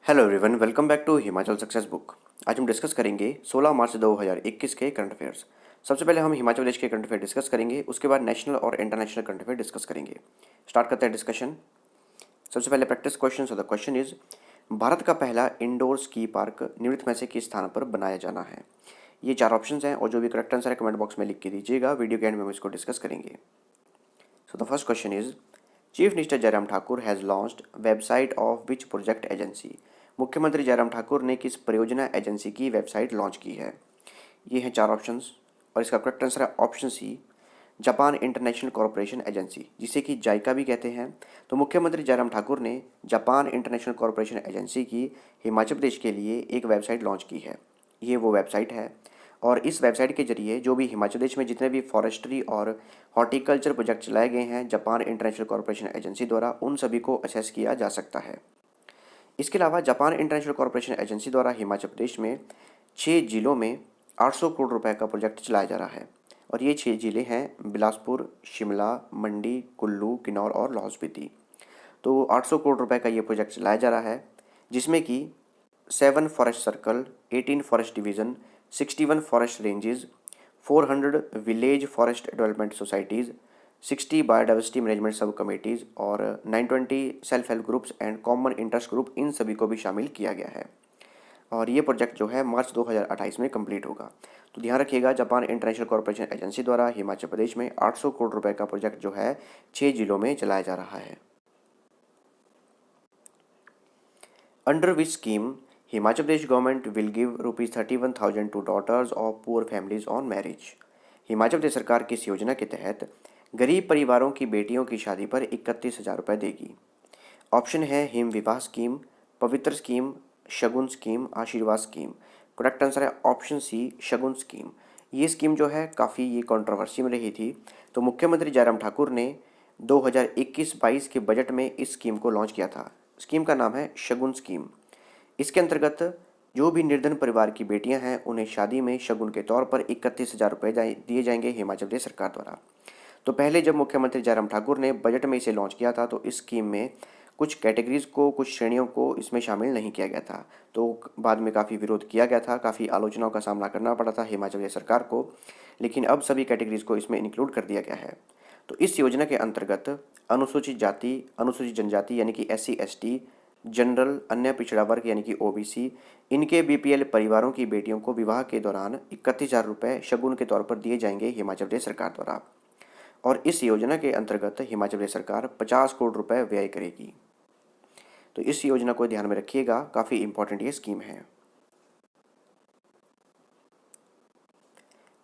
Hello everyone, welcome back to Himachal success book. आज हम discuss करेंगे 16 मार्च 2021 के करंट अफेयर्स। सबसे पहले हम हिमाचल प्रदेश के करंट अफेयर डिस्कस करेंगे, उसके बाद नेशनल और इंटरनेशनल करंट अफेयर डिस्कस करेंगे। स्टार्ट करते हैं डिस्कशन। सबसे पहले practice question. The question is, Bharat का पहला इंडोर स्की पार्क निम्नलिखित में से किस स्थान पर बनाया जाना है। ये चार ऑप्शन हैं और जो भी करेक्ट आंसर है कमेंट बॉक्स में लिख के दीजिएगा। वीडियो के एंड में हम इसको डिस्कस करेंगे। So the first question is, chief minister Jairam Thakur has launched website of which project agency. मुख्यमंत्री जयराम ठाकुर ने किस परियोजना एजेंसी की वेबसाइट लॉन्च की है। ये हैं चार ऑप्शंस और इसका करेक्ट आंसर है option C, Japan International Corporation Agency, जिसे कि जाइका भी कहते हैं। तो मुख्यमंत्री जयराम ठाकुर ने जापान इंटरनेशनल कॉरपोरेशन एजेंसी की हिमाचल प्रदेश के लिए एक वेबसाइट लॉन्च की है। ये वो वेबसाइट है और इस वेबसाइट के जरिए जो भी हिमाचल प्रदेश में जितने भी फॉरेस्ट्री और हॉर्टिकल्चर प्रोजेक्ट चलाए गए हैं जापान इंटरनेशनल कॉरपोरेशन एजेंसी द्वारा, उन सभी को असेस किया जा सकता है। इसके अलावा जापान इंटरनेशनल कॉरपोरेशन एजेंसी द्वारा हिमाचल प्रदेश में 6 जिलों में 800 करोड़ रुपए का प्रोजेक्ट चलाया जा रहा है और ये 6 जिले हैं बिलासपुर, शिमला, मंडी, कुल्लू, किन्नौर और लाहौल स्पीति। तो 800 करोड़ रुपए का ये प्रोजेक्ट चलाया जा रहा है, जिसमें कि 7 forest circle, 18 forest division, 61 forest ranges, 400 village forest development societies, 60 biodiversity management sub committees और 920 self help groups and common interest group, इन सभी को भी शामिल किया गया है। और ये प्रोजेक्ट जो है मार्च 2028 में कंप्लीट होगा। तो ध्यान रखिएगा, जापान इंटरनेशनल कॉरपोरेशन एजेंसी द्वारा हिमाचल प्रदेश में 800 करोड़ रुपए का प्रोजेक्ट जो है 6 जिलों में चलाया जा रहा है। Under which scheme Himachal Pradesh government will give ₹31,000 to daughters of poor families on marriage. Himachal Pradesh सरकार किस योजना के तहत गरीब परिवारों की बेटियों की शादी पर 31,000 रुपये देगी। ऑप्शन है हिम विवाह स्कीम, पवित्र स्कीम, शगुन स्कीम, आशीर्वाद स्कीम। करेक्ट आंसर है ऑप्शन सी, शगुन स्कीम। ये स्कीम जो है काफ़ी ये कंट्रोवर्सी में रही थी। तो मुख्यमंत्री जयराम ठाकुर ने 2021-22 के बजट में इस स्कीम को लॉन्च किया था। स्कीम का नाम है शगुन स्कीम। इसके अंतर्गत जो भी निर्धन परिवार की बेटियां हैं उन्हें शादी में शगुन के तौर पर 31,000 रुपये दिए जाएंगे हिमाचल प्रदेश सरकार द्वारा। तो पहले जब मुख्यमंत्री जयराम ठाकुर ने बजट में इसे लॉन्च किया था तो इस स्कीम में कुछ कैटेगरीज को, कुछ श्रेणियों को इसमें शामिल नहीं किया गया था। तो बाद में काफ़ी विरोध किया गया था, काफ़ी आलोचनाओं का सामना करना पड़ा था हिमाचल प्रदेश सरकार को, लेकिन अब सभी कैटेगरीज को इसमें इंक्लूड कर दिया गया है। तो इस योजना के अंतर्गत अनुसूचित जाति, अनुसूचित जनजाति यानी कि SC ST, जनरल, अन्य पिछड़ा वर्ग यानी कि OBC, इनके BPL परिवारों की बेटियों को विवाह के दौरान 31,000 रुपये शगुन के तौर पर दिए जाएंगे हिमाचल प्रदेश सरकार द्वारा। और इस योजना के अंतर्गत हिमाचल प्रदेश सरकार 50 करोड़ रुपए व्यय करेगी। तो इस योजना को ध्यान में रखिएगा, काफ़ी इंपॉर्टेंट ये स्कीम है।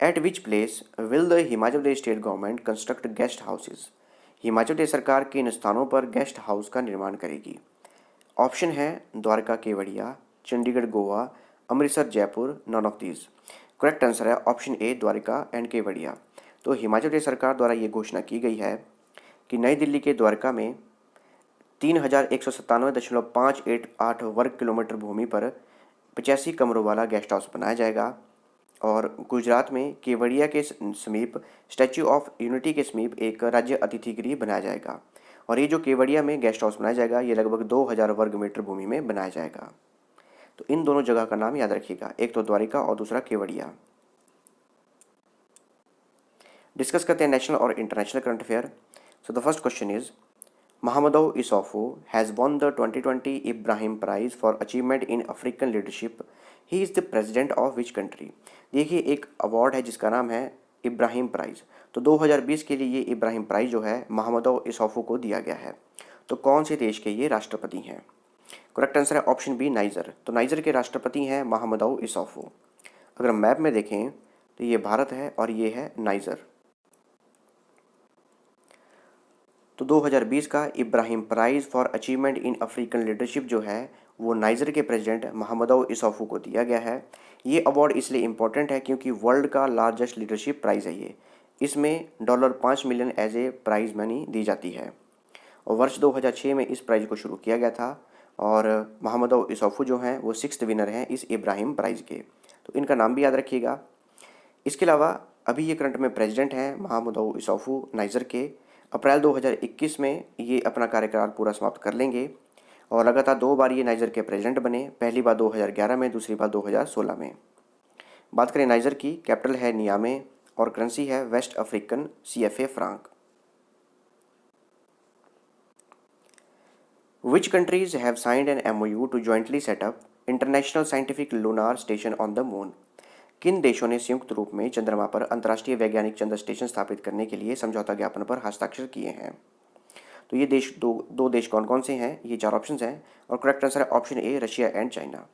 At which place will the Himachal Pradesh state government construct guest houses. Himachal Pradesh सरकार किन स्थानों पर गेस्ट हाउस का निर्माण करेगी। ऑप्शन है Dwarka Kevadia, Chandigarh Goa, Amritsar Jaipur, none of these. Correct answer है option A, Dwarka and Kevadia. तो हिमाचल प्रदेश सरकार द्वारा ये घोषणा की गई है कि नई दिल्ली के द्वारका में 3,197.588 वर्ग किलोमीटर भूमि पर 85 कमरों वाला गेस्ट हाउस बनाया जाएगा। और गुजरात में केवड़िया के समीप स्टैच्यू ऑफ यूनिटी के समीप एक राज्य अतिथि गृह बनाया जाएगा। और ये जो केवड़िया में गेस्ट हाउस बनाया जाएगा ये लगभग 2,000 वर्ग मीटर भूमि में बनाया जाएगा। तो इन दोनों जगह का नाम याद रखिएगा, एक तो द्वारिका और दूसरा केवड़िया। डिस्कस करते हैं नेशनल और international current affair. So the first question is, Mahamadou Issoufou has won the 2020 Ibrahim Prize for Achievement in African Leadership. He is the president of which country? देखिए, एक अवार्ड है जिसका नाम है इब्राहिम प्राइज़। तो 2020 के लिए ये इब्राहिम प्राइज़ जो है महामदौ इसौफू को दिया गया है। तो कौन से देश के ये राष्ट्रपति हैं? करेक्ट आंसर है ऑप्शन बी, नाइजर। तो नाइजर के राष्ट्रपति हैं महामदौ इसौफू। अगर हम मैप में देखें तो ये भारत है और ये है नाइजर। तो 2020 का Ibrahim prize for achievement in African leadership जो है वो नाइजर के प्रेसिडेंट महामदौ इसौफू को दिया गया है। ये अवार्ड इसलिए इम्पोर्टेंट है क्योंकि वर्ल्ड का लार्जेस्ट लीडरशिप प्राइज़ है ये। इसमें $5 million as a prize money दी जाती है और वर्ष 2006 में इस प्राइज़ को शुरू किया गया था। और महामदौ इसौफू जो हैं वो 6th विनर हैं इस इब्राहिम प्राइज़ के। तो इनका नाम भी याद रखिएगा। इसके अलावा अभी ये करंट में प्रेसिडेंट हैं महामदौ इसौफू नाइजर के। अप्रैल 2021 में ये अपना कार्यकाल पूरा समाप्त कर लेंगे और लगातार 2 बार ये नाइजर के प्रेसिडेंट बने, पहली बार 2011 में, दूसरी बार 2016 में। बात करें नाइजर की, कैपिटल है नियामे और करेंसी है West African CFA franc. Which countries have signed an MOU to jointly set up International Scientific Lunar Station on the Moon? किन देशों ने संयुक्त रूप में चंद्रमा पर अंतर्राष्ट्रीय वैज्ञानिक चंद्र स्टेशन स्थापित करने के लिए समझौता ज्ञापन पर हस्ताक्षर किए हैं? तो ये देश दो देश कौन कौन से हैं? ये 4 ऑप्शन हैं और करेक्ट आंसर है option A, Russia and China.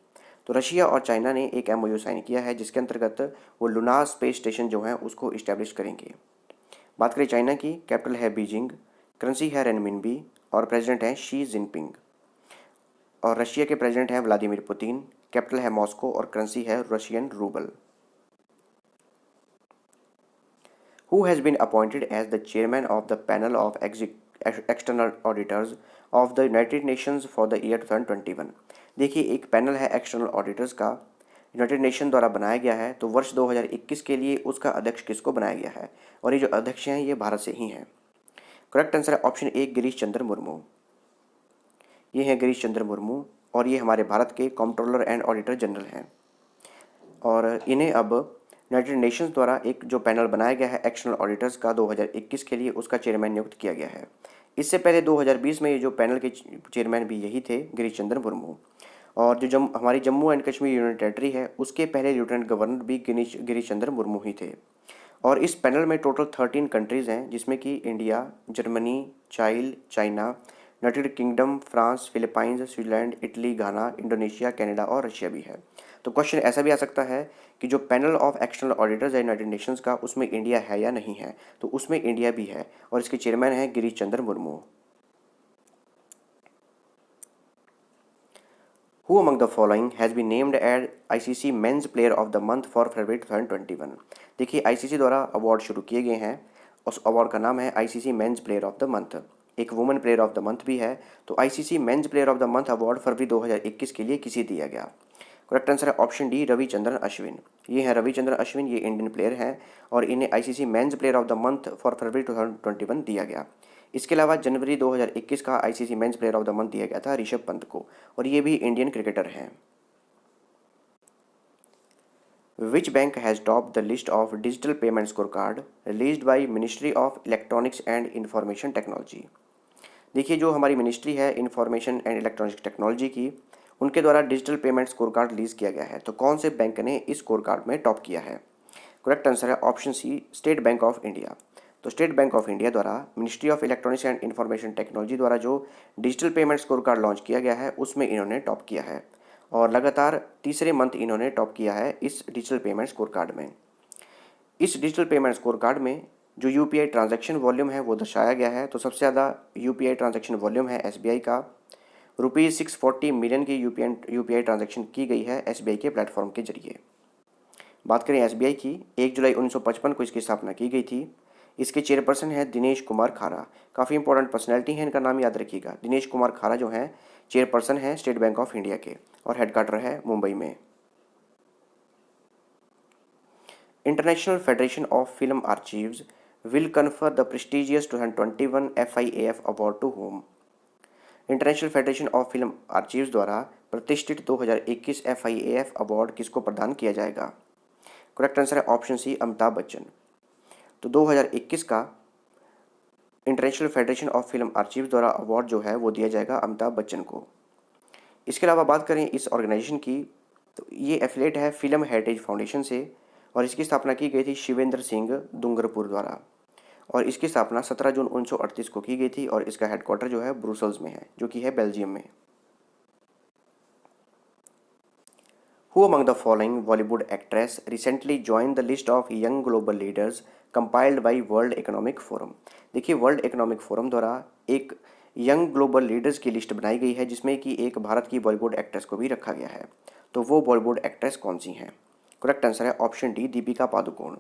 तो रशिया और चाइना ने एक MOU साइन किया है जिसके अंतर्गत वो लूनार स्पेस स्टेशन जो है उसको इस्टेब्लिश करेंगे। बात करें चाइना की, कैपिटल है बीजिंग, करेंसी है रेनमिनबी और प्रेसिडेंट हैं शी जिनपिंग। और रशिया के प्रेसिडेंट हैं व्लादिमीर पुतिन, कैपिटल है मॉस्को और करेंसी है Russian rouble. Who has been appointed as the chairman of the panel of external auditors of the United Nations for the year 2021? देखिए, एक panel है external auditors का, United nation द्वारा बनाया गया है। तो वर्ष 2021 के लिए उसका अध्यक्ष किसको बनाया गया है? और ये जो अध्यक्ष हैं ये भारत से ही हैं। करेक्ट आंसर है ऑप्शन ए, गिरीश चंद्र मुर्मू। ये हैं गिरीश चंद्र मुर्मू और ये हमारे भारत के कंट्रोलर एंड ऑडिटर जनरल हैं। और इन्हें अब यूनाइटेड नेशंस द्वारा एक जो पैनल बनाया गया है एक्सटर्नल ऑडिटर्स का 2021 के लिए, उसका चेयरमैन नियुक्त किया गया है। इससे पहले 2020 में ये जो पैनल के चेयरमैन भी यही थे, गिरीश चंद्र मुर्मू। और जो हमारी Jammu and Kashmir union territory है उसके पहले लेफ्टिनेंट गवर्नर भी गिरीश चंद्र मुर्मू ही थे। और इस पैनल में टोटल 13 कंट्रीज़ हैं जिसमें कि India, Germany, China, United Kingdom, France, Philippines, Switzerland, Italy, Ghana, Indonesia, Canada और रशिया भी है। तो क्वेश्चन ऐसा भी आ सकता है कि जो पैनल ऑफ एक्सटर्नल ऑडिटर्स है यूनाइटेड नेशंस का, उसमें इंडिया है या नहीं है? तो उसमें इंडिया भी है और इसके चेयरमैन हैं Girish Chandra Murmu. Who among the following has been named as ICC Men's Player of the Month for February 2021? देखिए, ICC द्वारा अवार्ड शुरू किए गए हैं, उस अवार्ड का नाम है ICC men's player of the month. एक women player of the month भी है। तो ICC men's player of the month award फरवरी 2021 के लिए किसे दिया गया? करेक्ट आंसर है ऑप्शन डी, रविचंद्रन अश्विन। ये हैं रविचंद्रन अश्विन, ये इंडियन प्लेयर हैं और इन्हें ICC men's player of the month for फरवरी 2021 दिया गया। इसके अलावा जनवरी 2021 का ICC men's player of the month दिया गया था ऋषभ पंत को, और ये भी इंडियन क्रिकेटर हैं। Which bank has topped the list of digital payment scorecard released by Ministry of Electronics and Information Technology? देखिए, जो हमारी मिनिस्ट्री है इंफॉर्मेशन एंड इलेक्ट्रॉनिक्स टेक्नोलॉजी की, उनके द्वारा digital payment score card release किया गया है। तो कौन से बैंक ने इस स्कोर कार्ड में टॉप किया है? करेक्ट आंसर है option C, State Bank of India. तो स्टेट बैंक ऑफ इंडिया द्वारा Ministry of Electronics and Information Technology द्वारा जो digital payment score card launch किया गया है उसमें इन्होंने टॉप किया है और लगातार तीसरे मंथ इन्होंने टॉप किया है इस डिजिटल पेमेंट स्कोर कार्ड में। इस डिजिटल पेमेंट स्कोर कार्ड में जो UPI ट्रांजैक्शन वॉल्यूम है वो दर्शाया गया है। तो सबसे ज़्यादा UPI ट्रांजैक्शन वॉल्यूम है SBI का, ₹640 मिलियन की UPI ट्रांजैक्शन की गई है SBI के प्लेटफॉर्म के जरिए। बात करें SBI की, 1 जुलाई 1955 को इसकी स्थापना की गई थी। इसके चेयरपर्सन है दिनेश कुमार खारा। काफ़ी इंपॉर्टेंट पर्सनैलिटी है, इनका नाम याद रखिएगा। दिनेश कुमार खारा जो हैं चेयरपर्सन हैं स्टेट बैंक ऑफ इंडिया के और हेडक्वार्टर है मुंबई में। International Federation of Film Archives will confer the prestigious 2021 FIAF award to whom? International Federation of Film Archives द्वारा प्रतिष्ठित 2021 FIAF अवार्ड किसको प्रदान किया जाएगा? करेक्ट आंसर है ऑप्शन सी, अमिताभ बच्चन। तो 2021 का International Federation of Film Archives द्वारा अवार्ड जो है वो दिया जाएगा अमिताभ बच्चन को। इसके अलावा बात करें इस ऑर्गेनाइजेशन की, तो ये एफिलेट है फिल्म हेरिटेज फाउंडेशन से और इसकी स्थापना की गई थी शिवेंद्र सिंह दुंगरपुर द्वारा और इसकी स्थापना 17 जून 1938 को की गई थी और इसका हेडक्वार्टर जो है ब्रुसेल्स में है, जो कि है बेल्जियम में। Who among the following Bollywood actress recently joined the list of young global leaders compiled by World Economic Forum? देखिए, वर्ल्ड इकोनॉमिक फोरम द्वारा एक यंग ग्लोबल लीडर्स की लिस्ट बनाई गई है जिसमें कि एक भारत की बॉलीवुड एक्ट्रेस को भी रखा गया है। तो वो बॉलीवुड एक्ट्रेस कौन सी हैं? करेक्ट आंसर है ऑप्शन डी, दीपिका पादुकोण।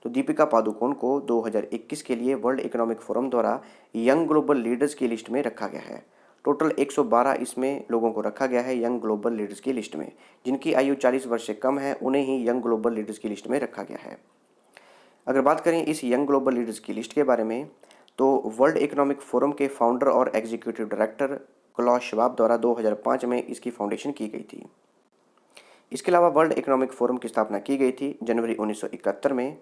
तो दीपिका पादुकोण को 2021 के लिए वर्ल्ड इकोनॉमिक फोरम द्वारा यंग ग्लोबल लीडर्स की लिस्ट में रखा गया है। टोटल 112 इसमें लोगों को रखा गया है यंग ग्लोबल लीडर्स की लिस्ट में। जिनकी आयु 40 वर्ष से कम है उन्हें ही यंग ग्लोबल लीडर्स की लिस्ट में रखा गया है। अगर बात करें इस यंग ग्लोबल लीडर्स की लिस्ट के बारे में, तो वर्ल्ड इकोनॉमिक फोरम के फाउंडर और एग्जीक्यूटिव डायरेक्टर क्लॉस श्वाब द्वारा 2005 में इसकी फाउंडेशन की गई थी। इसके अलावा वर्ल्ड इकोनॉमिक फोरम की स्थापना की गई थी जनवरी 1971 में।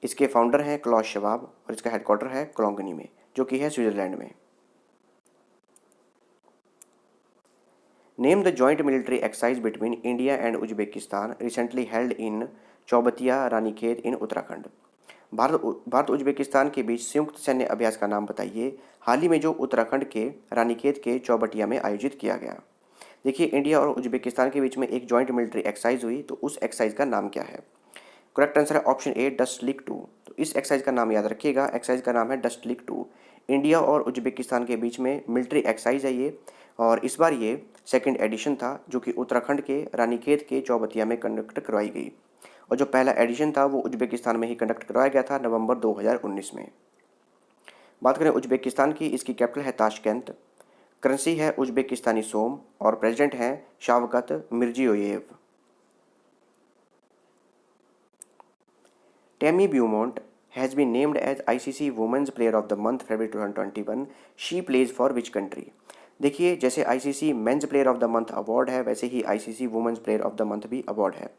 इसके फाउंडर हैं क्लॉस श्वाब और इसका हेडक्वार्टर है कोलोंगनी में, जो कि है स्विट्जरलैंड में। Name the joint military exercise between India and Uzbekistan recently held in Chaubatia Ranikhet in Uttarakhand. Bharat Uzbekistan के बीच संयुक्त सैन्य अभ्यास का नाम बताइए, हाल ही में जो उत्तराखंड के रानीखेत के चौबटिया में आयोजित किया गया। देखिए, इंडिया और उज्बेकिस्तान के बीच में एक जॉइंट मिलिट्री एक्सरसाइज हुई, तो उस एक्सरसाइज का नाम क्या है? करेक्ट आंसर है ऑप्शन ए, डस्ट लीक 2। तो इस एक्सरसाइज का नाम याद रखिएगा, एक्सरसाइज का नाम है डस्ट लीक 2। इंडिया और उज्बेकिस्तान के बीच में मिलिट्री एक्सरसाइज है ये, और इस बार ये सेकंड एडिशन था, जो कि उत्तराखंड के रानीखेत के चौबतिया में कंडक्ट करवाई गई। और जो पहला एडिशन था वो उज्बेकिस्तान में ही कंडक्ट करवाया गया था नवंबर 2019 में। बात करें उज्बेकिस्तान की, इसकी कैपिटल है ताशकेंत, करेंसी है उज्बेकिस्तानी सोम और प्रेसिडेंट हैं Shavkat Mirziyoyev. Temi Beaumont has been named as ICC Women's Player of the Month February 2021. She plays for which country? देखिए, जैसे ICC men's player of the month award है, वैसे ही ICC women's player of the month भी award है।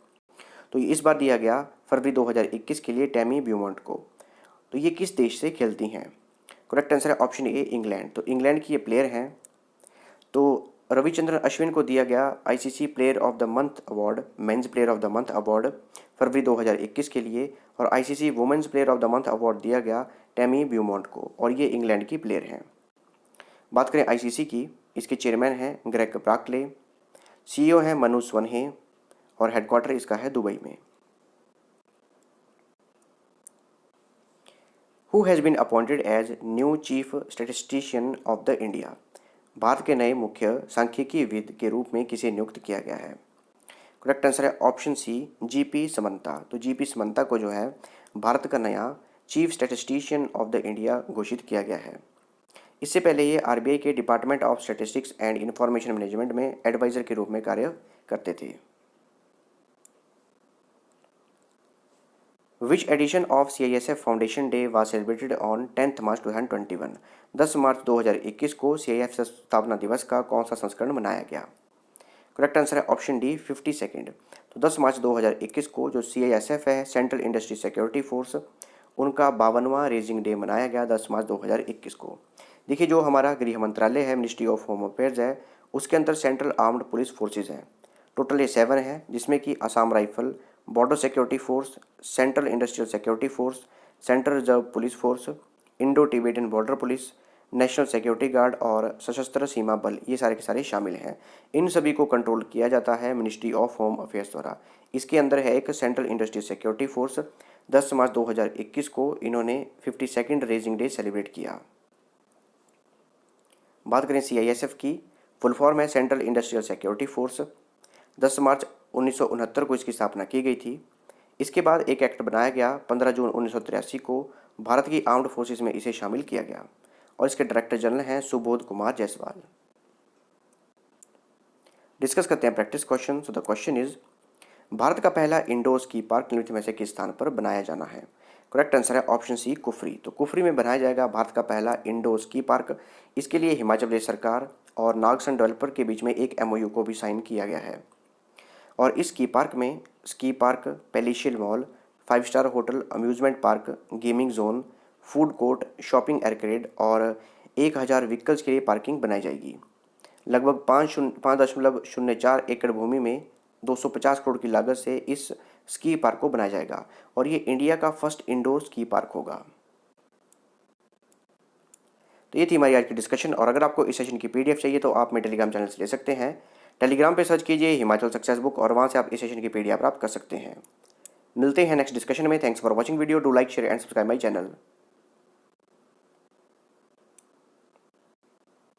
तो इस बार दिया गया फरवरी 2021 के लिए टेमी ब्यूमोंट को। तो ये किस देश से खेलती हैं? करेक्ट आंसर है ऑप्शन ए, इंग्लैंड। तो इंग्लैंड की ये प्लेयर हैं। तो रविचंद्रन अश्विन को दिया गया ICC player of the month award, men's player of the month award फरवरी 2021 के लिए, और ICC women's player of the month award दिया गया टेमी ब्यूमोंट को, और ये इंग्लैंड की प्लेयर हैं। बात करें ICC की, इसके चेयरमैन हैं ग्रेग ब्राकले, CEO हैं मनु स्वनहे और हेडक्वार्टर इसका है दुबई में। Who has been appointed as new chief statistician of the India? Bharat के नए मुख्य सांख्यिकीविद के रूप में किसे नियुक्त किया गया है? करेक्ट आंसर है ऑप्शन सी, GP समंता। तो GP समंता को जो है भारत का नया chief statistician of the India घोषित किया गया है। इससे पहले ये RBI के department of statistics and information management में एडवाइजर के रूप में कार्य करते थे। Which edition of CISF foundation day was celebrated on 10 मार्च 2021? 10 मार्च 2021 को CISF स्थापना दिवस का कौन सा संस्करण मनाया गया? करेक्ट आंसर है ऑप्शन डी, 52nd। तो 10 मार्च 2021 को जो CISF है, सेंट्रल इंडस्ट्री सिक्योरिटी फोर्स, उनका 52वां रेजिंग डे मनाया गया 10 मार्च 2021 को। देखिए, जो हमारा गृह मंत्रालय है, मिनिस्ट्री ऑफ होम अफेयर्स है, उसके अंदर सेंट्रल आर्म्ड पुलिस फोर्सेज हैं। टोटल ये 7 हैं, जिसमें कि Assam rifle, border security force, central industrial security force, central reserve police force, Indo Tibetan border police, national security guard और सशस्त्र सीमा बल, ये सारे के सारे शामिल हैं। इन सभी को कंट्रोल किया जाता है मिनिस्ट्री ऑफ होम अफेयर्स द्वारा। इसके अंदर है एक सेंट्रल इंडस्ट्रियल सिक्योरिटी फोर्स। 10 मार्च 2021 को इन्होंने 52nd रेजिंग डे सेलिब्रेट किया। बात करें CISF की, फुल फॉर्म है सेंट्रल इंडस्ट्रियल सिक्योरिटी फोर्स। 10 मार्च 1969 को इसकी स्थापना की गई थी। इसके बाद एक एक्ट बनाया गया 15 जून 1983 को, भारत की आर्म्ड फोर्सेस में इसे शामिल किया गया, और इसके डायरेक्टर जनरल हैं सुबोध कुमार जायसवाल। डिस्कस करते हैं practice question. So the question is, Bharat का पहला इंडोर स्की पार्क निम्नलिखित में से किस स्थान पर बनाया जाना है? करेक्ट आंसर है ऑप्शन सी, कुफरी। तो कुफरी में बनाया जाएगा भारत का पहला इंडोर स्की पार्क। इसके लिए हिमाचल प्रदेश सरकार और नागसन डेवलपर के बीच में एक MOU को भी साइन किया गया है। और इस स्की पार्क में ski park, palatial mall, 5 star hotel, amusement park, gaming zone, food court, shopping arcade और 1000 व्हीकल्स के लिए पार्किंग बनाई जाएगी। लगभग 5.04 एकड़ भूमि में 250 करोड़ की लागत से इस स्की पार्क को बनाया जाएगा, और ये इंडिया का फर्स्ट इंडोर स्की पार्क होगा। तो ये थी हमारी आज की डिस्कशन, और अगर आपको इस सेशन की PDF चाहिए तो आप मेरे टेलीग्राम चैनल से ले सकते हैं। टेलीग्राम पे सर्च कीजिए हिमाचल सक्सेस बुक, और वहाँ से आप इस सेशन की PDF प्राप्त कर सकते हैं। मिलते हैं नेक्स्ट डिस्कशन में। Thanks for watching video. Do like, share and subscribe my channel.